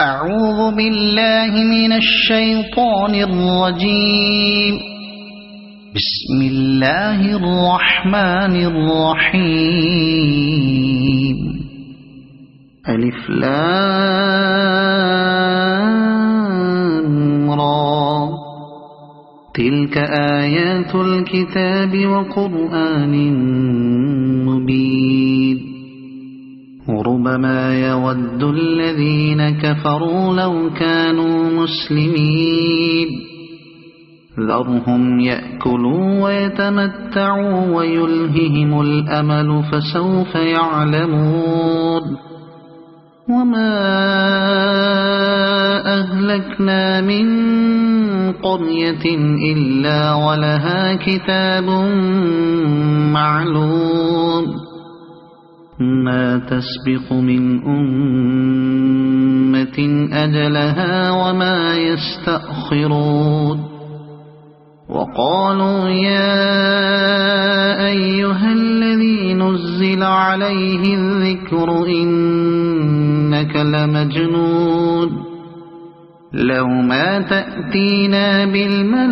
أعوذ بالله من الشيطان الرجيم. بسم الله الرحمن الرحيم. ألف لام را. تلك آيات الكتاب وقرآن مبين. ربما يود الذين كفروا لو كانوا مسلمين. ذرهم يأكلوا ويتمتعوا ويلههم الأمل فسوف يعلمون. وما أهلكنا من قرية إلا ولها كتاب معلوم. ما تسبق من أمة أجلها وما يستأخرون. وقالوا يا أيها الذي نزل عليه الذكر إنك لمجنون. لو ما تأتينا بالملائكة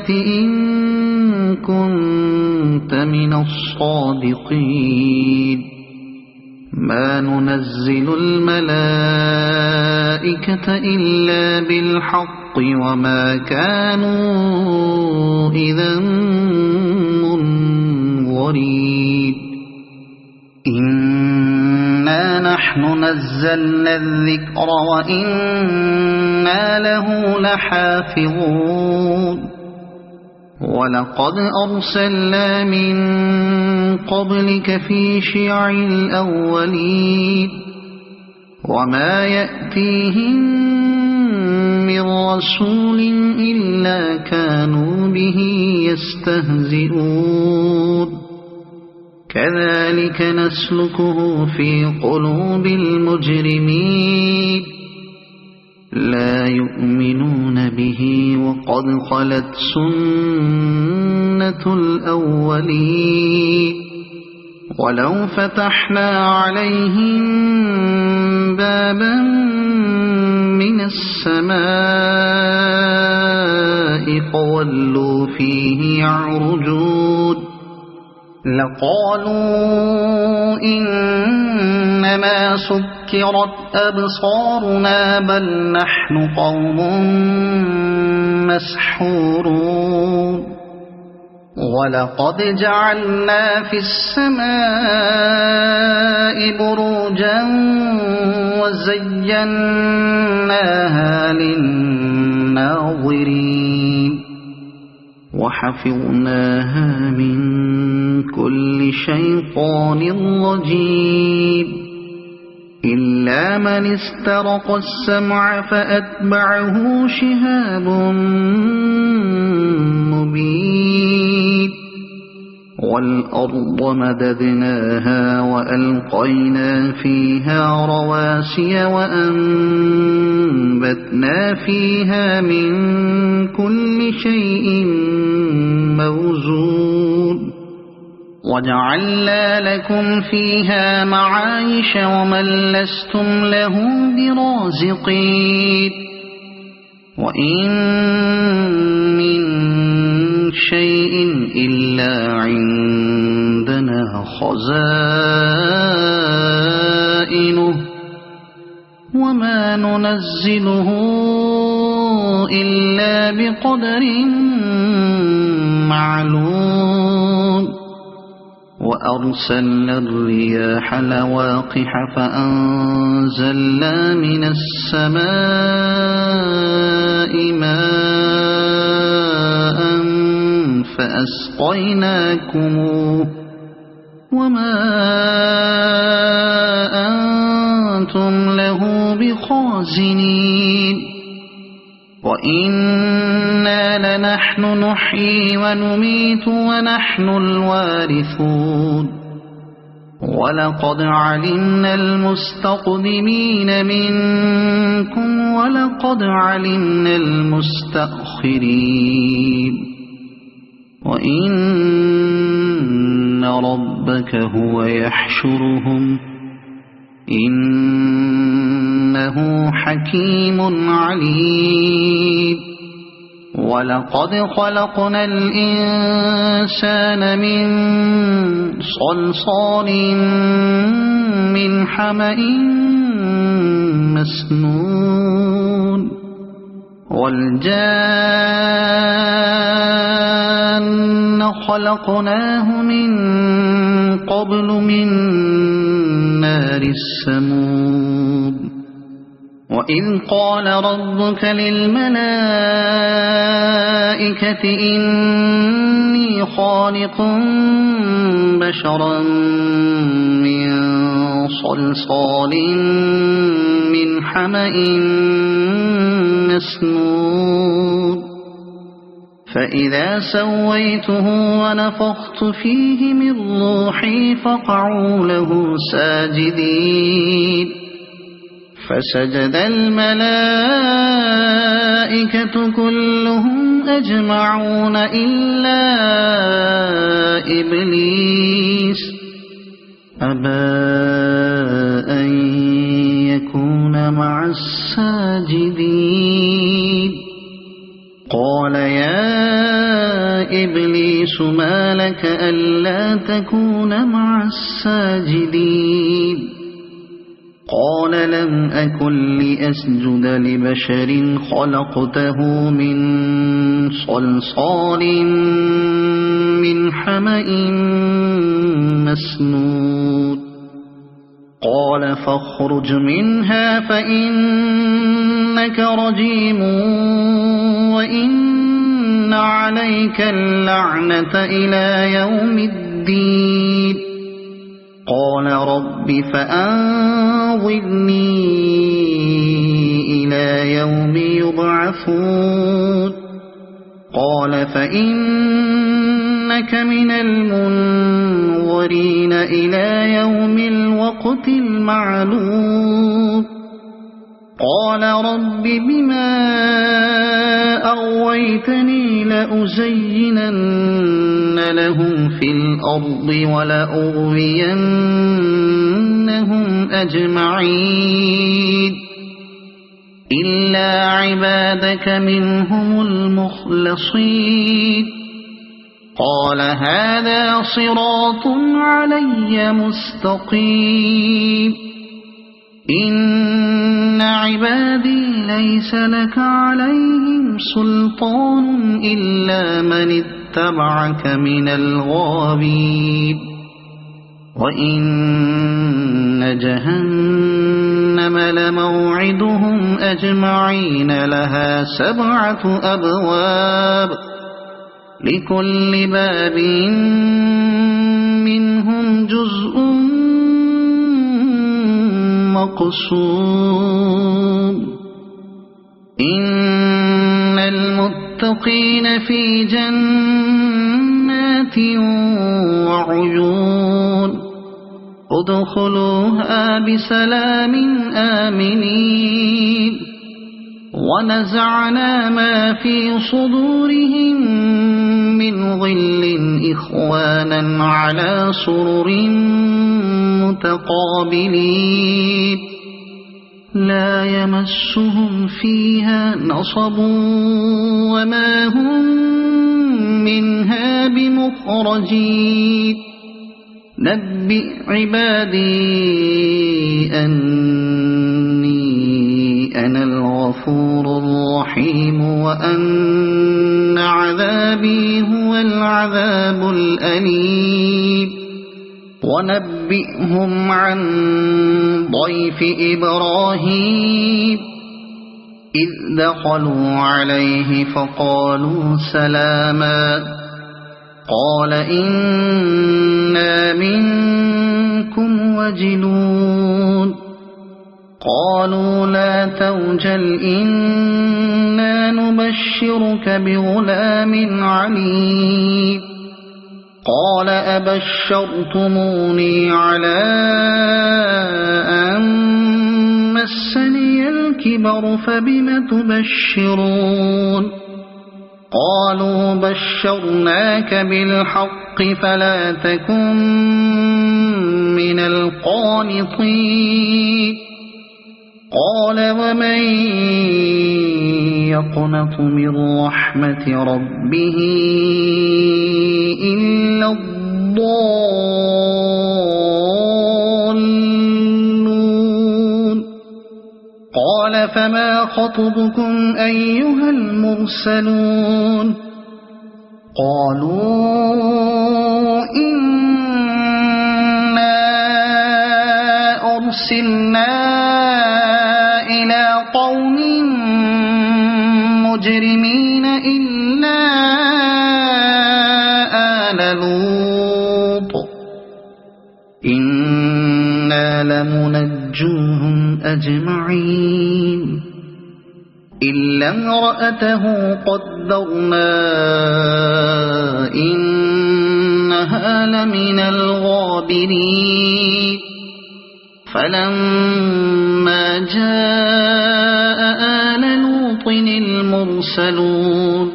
إن كنت من الصادقين. ما ننزل الملائكة إلا بالحق وما كانوا إذا منظرين. إنا نحن نزلنا الذكر وإنا له لحافظون. ولقد أرسلنا من قبلك في شيع الأولين. وما يأتيهم من رسول إلا كانوا به يستهزئون. كذلك نسلكه في قلوب المجرمين. لا يؤمنون به وقد خلت سنة الأولين. ولو فتحنا عليهم بابا من السماء فولوا فيه يعرجون. لقالوا إنما سكرت أبصارنا بل نحن قوم مسحورون. ولقد جعلنا في السماء بروجا وزيناها للناظرين. وحفظناها من كل شيطان رجيم. إلا من استرق السمع فأتبعه شهاب مبين. والأرض مددناها وألقينا فيها رواسي وأنبتنا فيها من كل شيء موزون. وجعلنا لكم فيها معايش ومن لستم له برازقين. وإن من شيء إلا عندنا خزائنه وما ننزله إلا بقدر معلوم. وأرسلنا الرياح لواقح فأنزلنا من السماء ماء فأسقيناكموه وما أنتم له بخازنين. وإنا لنحن نحيي ونميت ونحن الوارثون. ولقد علمنا المستقدمين منكم ولقد علمنا المستأخرين. وإن ربك هو يحشرهم إن إنه حكيم عليم ولقد خلقنا الإنسان من صلصال من حمأ مسنون والجان خلقناه من قبل من نار السموم وإذ قال ربك للملائكة إني خالق بشرا من صلصال من حمأ مسنون فإذا سويته ونفخت فيه من روحي فقعوا له ساجدين فسجد الملائكة كلهم أجمعون إلا إبليس أبى أن يكون مع الساجدين قال يا إبليس ما لك ألا تكون مع الساجدين قال لم أكن لأسجد لبشر خلقته من صلصال من حمأ مسنون قال فاخرج منها فإنك رجيم وإن عليك اللعنة إلى يوم الدين قال رب فأنظرني إلى يوم يبعثون قال فإنك من المنظرين إلى يوم الوقت المعلوم قال رب بما أغويتني لأزينن لهم في الأرض ولأغوينهم أجمعين إلا عبادك منهم المخلصين قال هذا صراط علي مستقيم إن عبادي ليس لك عليهم سلطان إلا من اتبعك من الغاوين وإن جهنم لموعدهم أجمعين لها 7 أبواب لكل باب منهم جزء مقسوم إن المتقين في جنات وعيون ادخلوها بسلام آمنين ونزعنا ما في صدورهم من غل إخوانا على سرر متقابلين لا يمسهم فيها نصب وما هم منها بمخرجين نبئ عبادي أني أنا الغفور الرحيم وأن عذابي هو العذاب الأليم ونبئهم عن ضيف إبراهيم إذ دخلوا عليه فقالوا سلاما قال إنا منكم وجلون قالوا لا توجل إنا نبشرك بغلام عليم قال أبشرتموني على أن مسني الكبر فبم تبشرون قالوا بشرناك بالحق فلا تكن من القانطين قال ومن يقنط من رحمة ربه إلا الضالون قال فما خطبكم أيها المرسلون قالوا إنا أرسلنا إلى قوم مجرمين إلا آل لوط إنا لمنجوهم أجمعين إلا امرأته قدرنا إنها لمن الغابرين فلما جاء آل لوط المرسلون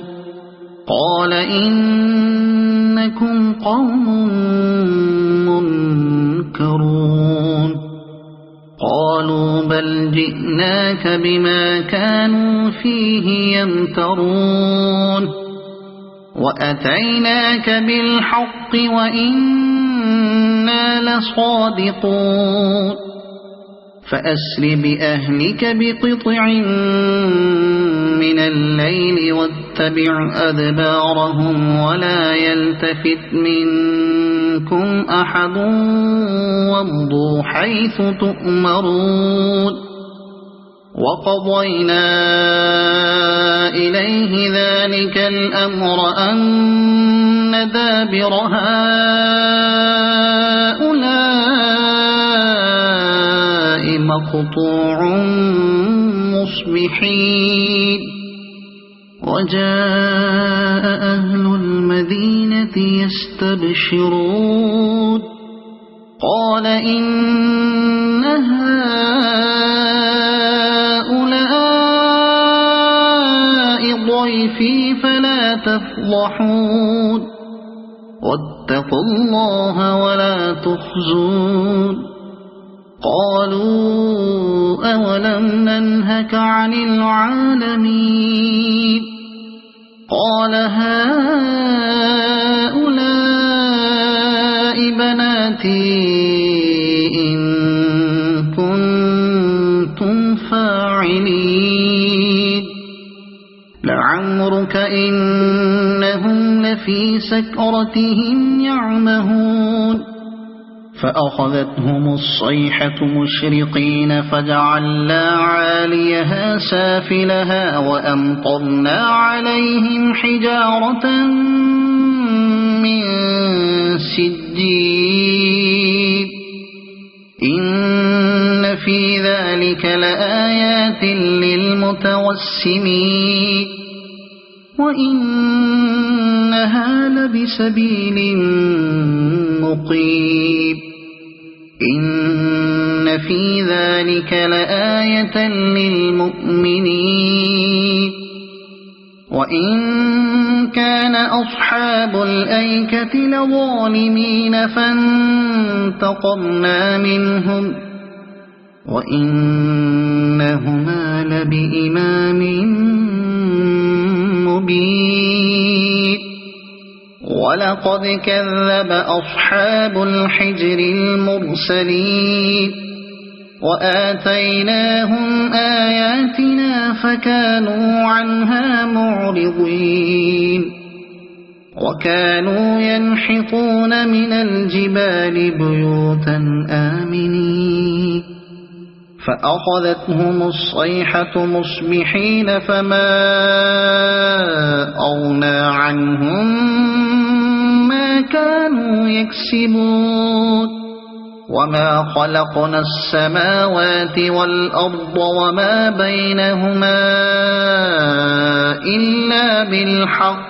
قال إنكم قوم منكرون قالوا بل جئناك بما كانوا فيه يمترون وأتيناك بالحق وإنا لصادقون فأسر بأهلك بقطع من الليل واتبع أدبارهم ولا يلتفت منكم أحد وامضوا حيث تؤمرون وقضينا إليه ذلك الأمر أن دابر هؤلاء مقطوع مصبحين وجاء أهل المدينة يستبشرون قال إن هؤلاء ضيفي فلا تفضحون واتقوا الله ولا تخزون قالوا أولم ننهك عن العالمين قال هؤلاء بناتي إن كنتم فاعلين لعمرك إنهم لفي سكرتهم يعمهون فأخذتهم الصيحة مشرقين فجعلنا عاليها سافلها وأمطرنا عليهم حجارة من سجيل إن في ذلك لآيات للمتوسمين وإنها لبسبيل مقيم إن في ذلك لآية للمؤمنين وإن كان أصحاب الأيكة لظالمين فانتقمنا منهم وإنهما لبإمام مبين ولقد كذب أصحاب الحجر المرسلين وآتيناهم آياتنا فكانوا عنها معرضين وكانوا ينحطون من الجبال بيوتا آمنين فأخذتهم الصيحة مصبحين فما أغنى عنهم ما كانوا يكسبون وما خلقنا السماوات والأرض وما بينهما إلا بالحق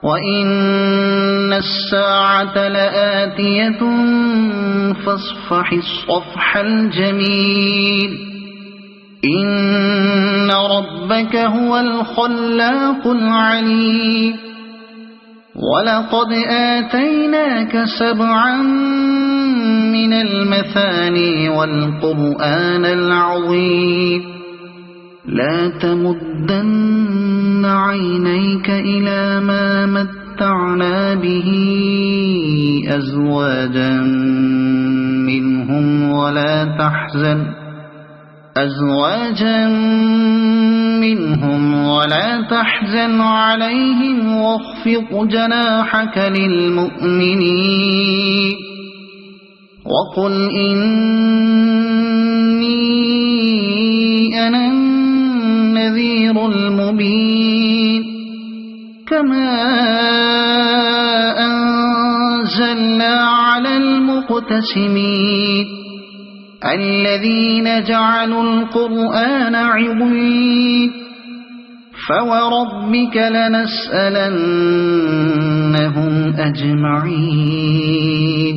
وإن الساعة لآتية فاصفح الصفح الجميل إن ربك هو الخلاق العليم ولقد آتيناك 7 من المثاني والقرآن العظيم لا تمدن عينيك إلى ما متعنا به أزواجا منهم ولا تحزن عليهم واخفض جناحك للمؤمنين وقل إني أنا النذير المبين كما أنزلنا على المقتسمين الذين جعلوا القرآن عضين فوربك لنسألنهم أجمعين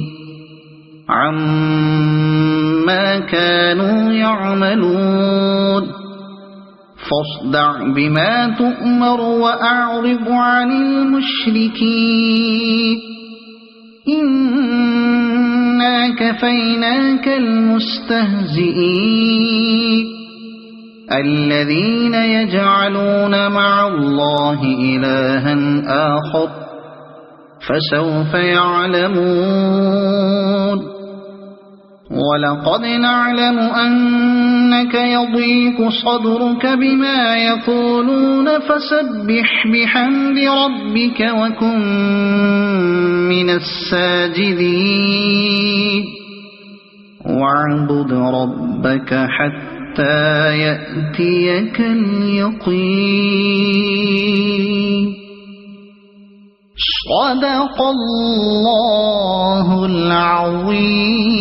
عما كانوا يعملون فاصدع بما تؤمر وأعرض عن المشركين إنا كفيناك المستهزئين الذين يجعلون مع الله إلها آخر فسوف يعلمون ولقد نعلم أنك يضيق صدرك بما يقولون فسبح بحمد ربك وكن من الساجدين واعبد ربك حتى يأتيك اليقين صدق الله العظيم.